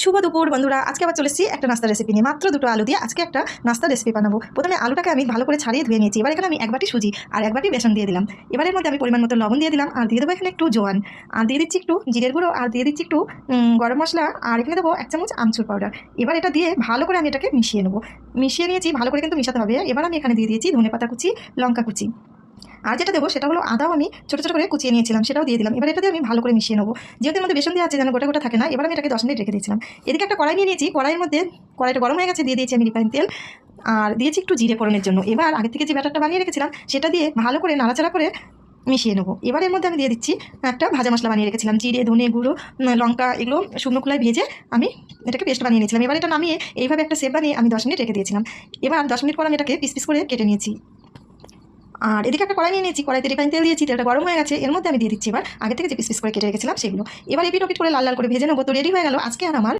শুভ দুপুর বন্ধুরা, আজকে আবার চলে এসেছি একটা নাস্তার রেসিপি নিয়ে। মাত্র দুটো আলু দিয়ে আজকে একটা নাস্তার রেসিপি বানাবো। প্রথমে আলুটাকে আমি ভালো করে ছাড়িয়ে ধুয়ে নিয়েছি। এবার এখানে আমি এক বাটি সুজি আর এক বাটি বেসন দিয়ে দিলাম। এবারের মধ্যে আমি পরিমাণ মতো লবণ দিয়ে দিলাম, আর দিয়ে দেবো এখানে একটু জোয়ান, আর দিয়ে দিচ্ছি একটু জিরের গুঁড়ো, আর দিয়ে দিচ্ছি একটু গরম মশলা, আর এখানে দেবো 1 চামচ আমচুর পাউডার। এবার এটা দিয়ে ভালো করে আমি এটাকে মিশিয়ে নেবো। মিশিয়ে নিয়েছি, ভালো করে কিন্তু মিশাতে হবে। এবার আমি এখানে দিয়ে দিয়েছি ধনেপাতা কুচি, লঙ্কা কুচি, আর যেটা দেবো সেটা হলো আদাও আমি ছোটো ছোটো করে কুচিয়ে নিয়েছিলাম, সেটাও দিয়ে দিলাম। এবার এটা দিয়ে আমি ভালো করে মিশিয়ে নেবো। যেহেতু এর মধ্যে বেসন দেওয়া আছে, যেন গোটা গোটা থাকে না। এবার আমি এটাকে 10 মিনিট রেখে দিয়েছিলাম। এদিকে একটা কড়াই নিয়ে নিয়েছি, কড়াইয়ের মধ্যে কড়াইটা গরম হয়ে গেছে, দিয়ে দিয়েছি আমি রিফাইন তেল, আর দিয়েছি একটু জিরে ফোড়নের জন্য। এবার আগে থেকে যে ব্যাটারটা বানিয়ে রেখেছিলাম সেটা দিয়ে ভালো করে নাড়াচাড়া করে মিশিয়ে নেবো। এবার এর মধ্যে আমি দিয়ে দিচ্ছি একটা ভাজা মশলা বানিয়ে রেখেছিলাম, জিরে, ধনে গুঁড়ো, লঙ্কা, এগুলো শুকনো খোলায় ভেজে আমি এটাকে পেস্ট বানিয়ে নিয়েছিলাম। এবার এটা নামিয়ে এইভাবে একটা শেপ বানিয়ে আমি 10 মিনিট রেখে দিয়েছিলাম। এবার 10 মিনিট পর আমি এটাকে পিস পিস করে কেটে নিয়েছি। আর এদিকে একটা কড়াই নিয়ে নিয়েছি, কড়াইতে রিফাইন তেল দিয়েছি, তেলটা গরম হয়ে গেছে। এর মধ্যে আমি দিয়ে দিচ্ছি এবার আগে থেকে যে পিস পিস করে কেটে রেখেছিলাম সেগুলো। এবার এপিট ওপিট করে লাল লাল করে ভেজে নেবো। তো রেডি হয়ে গেল আজকে আর আমার